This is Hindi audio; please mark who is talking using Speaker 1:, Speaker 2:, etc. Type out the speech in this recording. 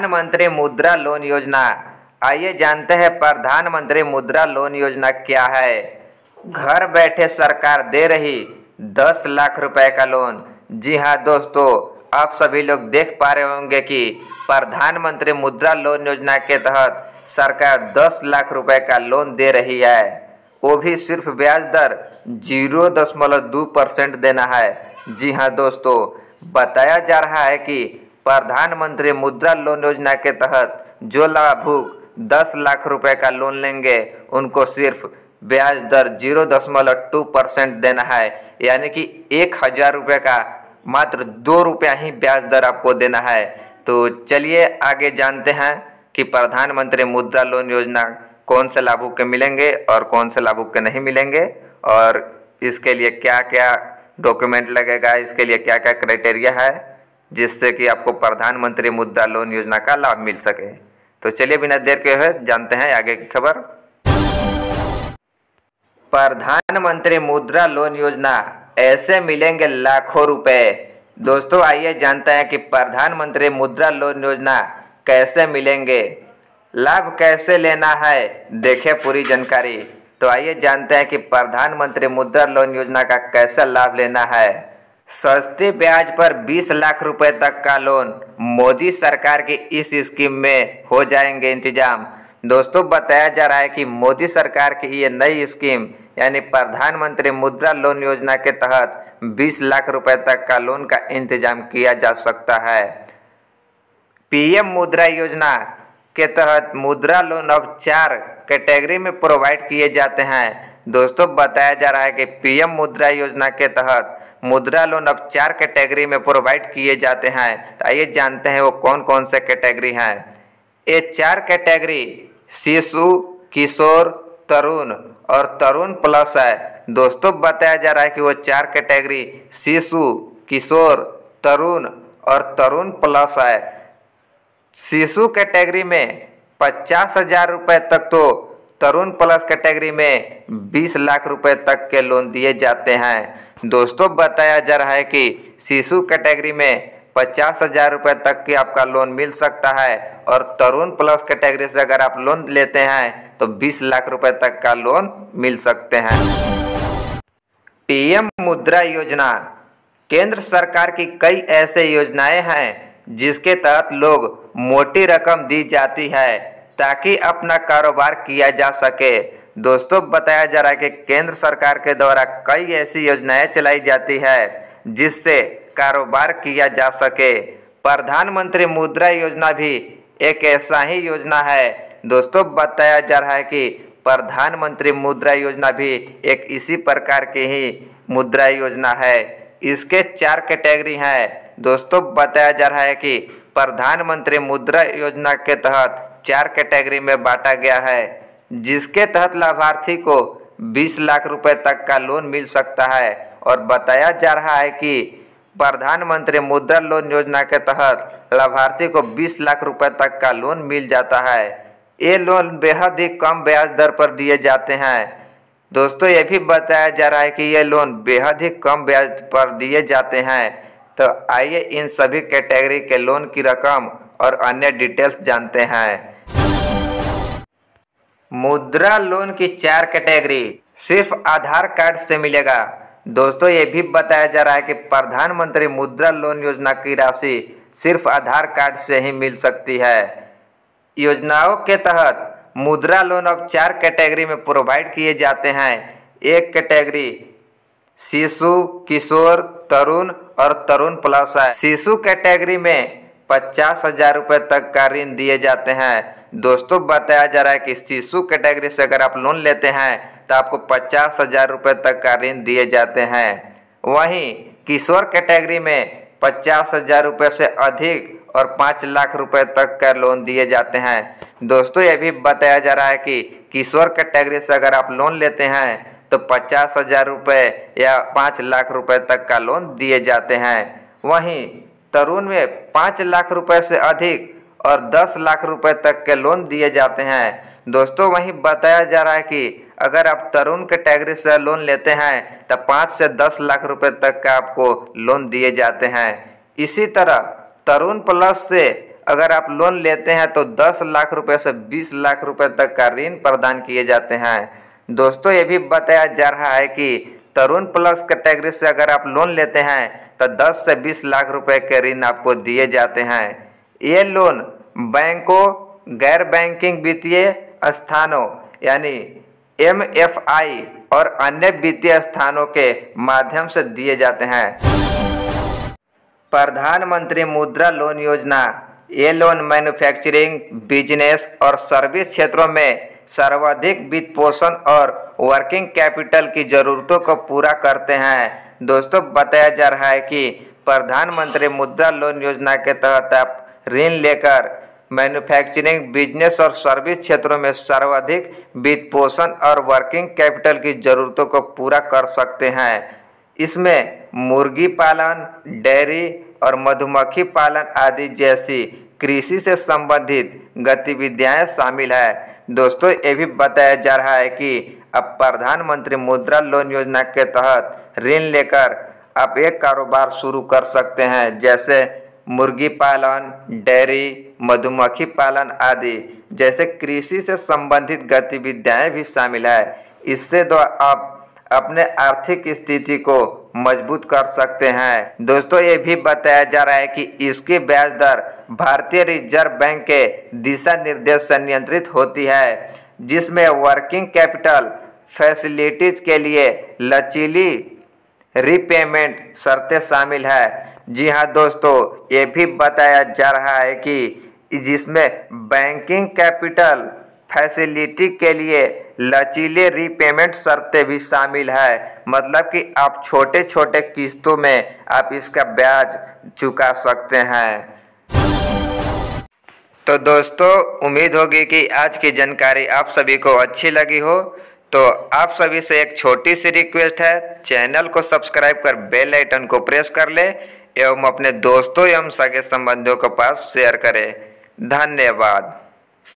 Speaker 1: प्रधानमंत्री मुद्रा लोन योजना। आइए जानते हैं प्रधानमंत्री मुद्रा लोन योजना क्या है। घर बैठे सरकार दे रही 10 लाख रुपए का लोन। जी हाँ दोस्तों, आप सभी लोग देख पा रहे होंगे कि प्रधानमंत्री मुद्रा लोन योजना के तहत सरकार 10 लाख रुपए का लोन दे रही है, वो भी सिर्फ ब्याज दर 0.2% देना है। जी हाँ दोस्तों, बताया जा रहा है कि प्रधानमंत्री मुद्रा लोन योजना के तहत जो लाभुक 10 लाख रुपए का लोन लेंगे उनको सिर्फ ब्याज दर 0.2% देना है, यानी कि 1,000 रुपये का मात्र 2 रुपया ही ब्याज दर आपको देना है। तो चलिए आगे जानते हैं कि प्रधानमंत्री मुद्रा लोन योजना कौन से लाभुक के मिलेंगे और कौन से लाभुक के नहीं मिलेंगे, और इसके लिए क्या क्या डॉक्यूमेंट लगेगा, इसके लिए क्या क्या क्राइटेरिया है जिससे कि आपको प्रधानमंत्री मुद्रा लोन योजना का लाभ मिल सके। तो चलिए बिना देर के हुए जानते हैं आगे की खबर। प्रधानमंत्री मुद्रा लोन योजना, ऐसे मिलेंगे लाखों रुपए। दोस्तों आइए जानते हैं कि प्रधानमंत्री मुद्रा लोन योजना कैसे मिलेंगे, लाभ कैसे लेना है, देखें पूरी जानकारी। तो आइए जानते हैं कि प्रधानमंत्री मुद्रा लोन योजना का कैसे लाभ लेना है। सस्ते ब्याज पर 20 लाख रुपए तक का लोन, मोदी सरकार की इस स्कीम में हो जाएंगे इंतजाम। दोस्तों बताया जा रहा है कि मोदी सरकार की ये नई स्कीम यानी प्रधानमंत्री मुद्रा लोन योजना के तहत 20 लाख रुपए तक का लोन का इंतजाम किया जा सकता है। पीएम मुद्रा योजना के तहत मुद्रा लोन अब 4 कैटेगरी में प्रोवाइड किए जाते हैं। दोस्तों बताया जा रहा है कि पीएम मुद्रा योजना के तहत मुद्रा लोन अब 4 कैटेगरी में प्रोवाइड किए जाते हैं। तो आइए जानते हैं वो कौन कौन से कैटेगरी हैं। ये 4 कैटेगरी शिशु, किशोर, तरुण और तरुण प्लस है। दोस्तों बताया जा रहा है कि वो 4 कैटेगरी शिशु, किशोर, तरुण और तरुण प्लस है। शिशु कैटेगरी में 50,000 रुपये तक, तो तरुण प्लस कैटेगरी में 20 लाख रुपए तक के लोन दिए जाते हैं। दोस्तों बताया जा रहा है कि शिशु कैटेगरी में 50,000 रुपये तक की आपका लोन मिल सकता है, और तरुण प्लस कैटेगरी से अगर आप लोन लेते हैं तो 20 लाख रुपए तक का लोन मिल सकते हैं। पीएम मुद्रा योजना, केंद्र सरकार की कई ऐसे योजनाएं हैं जिसके तहत लोग मोटी रकम दी जाती है ताकि अपना कारोबार किया जा सके। दोस्तों बताया जा रहा है कि केंद्र सरकार के द्वारा कई ऐसी योजनाएं चलाई जाती है जिससे कारोबार किया जा सके। प्रधानमंत्री मुद्रा योजना भी एक ऐसा ही योजना है। दोस्तों बताया जा रहा है कि प्रधानमंत्री मुद्रा योजना भी एक इसी प्रकार की ही मुद्रा योजना है। इसके 4 कैटेगरी हैं। दोस्तों बताया जा रहा है कि प्रधानमंत्री मुद्रा योजना के तहत 4 कैटेगरी में बांटा गया है, जिसके तहत लाभार्थी को 20 लाख रुपए तक का लोन मिल सकता है। और बताया जा रहा है कि प्रधानमंत्री मुद्रा लोन योजना के तहत लाभार्थी को 20 लाख रुपए तक का लोन मिल जाता है। ये लोन बेहद ही कम ब्याज दर पर दिए जाते हैं। दोस्तों ये भी बताया जा रहा है कि ये लोन बेहद ही कम ब्याज पर दिए जाते हैं। तो आइए इन सभी कैटेगरी के लोन की रकम और अन्य डिटेल्स जानते हैं। मुद्रा लोन की 4 कैटेगरी सिर्फ आधार कार्ड से मिलेगा। दोस्तों ये भी बताया जा रहा है कि प्रधानमंत्री मुद्रा लोन योजना की राशि सिर्फ आधार कार्ड से ही मिल सकती है। योजनाओं के तहत मुद्रा लोन अब 4 कैटेगरी में प्रोवाइड किए जाते हैं। एक कैटेगरी शिशु, किशोर, तरुण और तरुण प्लस है। शिशु कैटेगरी में 50,000 रुपये तक का ऋण दिए जाते हैं। दोस्तों बताया जा रहा है कि शिशु कैटेगरी से अगर आप लोन लेते हैं तो आपको 50,000 रुपये तक का ऋण दिए जाते हैं। वहीं किशोर कैटेगरी में 50,000 रुपये से अधिक और 5 लाख रुपए तक का लोन दिए जाते हैं। दोस्तों ये भी बताया जा रहा है कि किशोर कैटेगरी से अगर आप लोन लेते हैं तो 50,000 रुपये या 5 लाख रुपए तक का लोन दिए जाते हैं। वहीं तरुण में 5 लाख रुपए से अधिक और 10 लाख रुपए तक के लोन दिए जाते हैं। दोस्तों वहीं बताया जा रहा है कि अगर आप तरुण कैटेगरी से लोन लेते हैं तो 5 से 10 लाख रुपए तक का आपको लोन दिए जाते हैं। इसी तरह तरुण प्लस से अगर आप लोन लेते हैं तो 10 लाख रुपए से 20 लाख रुपए तक का ऋण प्रदान किए जाते हैं। दोस्तों ये भी बताया जा रहा है कि तरुण प्लस कैटेगरी से अगर आप लोन लेते हैं तो 10 से 20 लाख रुपए के ऋण आपको दिए जाते हैं। ये लोन बैंकों, गैर बैंकिंग वित्तीय स्थानों यानी MFI और अन्य वित्तीय स्थानों के माध्यम से दिए जाते हैं। प्रधानमंत्री मुद्रा लोन योजना, ये लोन मैन्युफैक्चरिंग, बिजनेस और सर्विस क्षेत्रों में सर्वाधिक वित्त पोषण और वर्किंग कैपिटल की ज़रूरतों को पूरा करते हैं। दोस्तों बताया जा रहा है कि प्रधानमंत्री मुद्रा लोन योजना के तहत आप ऋण लेकर मैन्युफैक्चरिंग, बिजनेस और सर्विस क्षेत्रों में सर्वाधिक वित्त पोषण और वर्किंग कैपिटल की ज़रूरतों को पूरा कर सकते हैं। इसमें मुर्गी पालन, डेयरी और मधुमक्खी पालन आदि जैसी कृषि से संबंधित गतिविधियां शामिल है। दोस्तों ये भी बताया जा रहा है कि अब प्रधानमंत्री मुद्रा लोन योजना के तहत ऋण लेकर आप एक कारोबार शुरू कर सकते हैं, जैसे मुर्गी पालन, डेयरी, मधुमक्खी पालन आदि जैसे कृषि से संबंधित गतिविधियां भी शामिल है। इससे तो आप अपने आर्थिक स्थिति को मजबूत कर सकते हैं। दोस्तों ये भी बताया जा रहा है कि इसकी ब्याज दर भारतीय रिजर्व बैंक के दिशा निर्देश से नियंत्रित होती है, जिसमें वर्किंग कैपिटल फैसिलिटीज के लिए लचीली रीपेमेंट शर्तें शामिल है। जी हाँ दोस्तों, ये भी बताया जा रहा है कि जिसमें बैंकिंग कैपिटल फैसिलिटी के लिए लचीले रीपेमेंट शर्तें भी शामिल है। मतलब कि आप छोटे छोटे किस्तों में आप इसका ब्याज चुका सकते हैं। तो दोस्तों उम्मीद होगी कि आज की जानकारी आप सभी को अच्छी लगी हो। तो आप सभी से एक छोटी सी रिक्वेस्ट है, चैनल को सब्सक्राइब कर बेल आइकन को प्रेस कर ले एवं अपने दोस्तों एवं सगे संबंधियों के पास शेयर करें। धन्यवाद।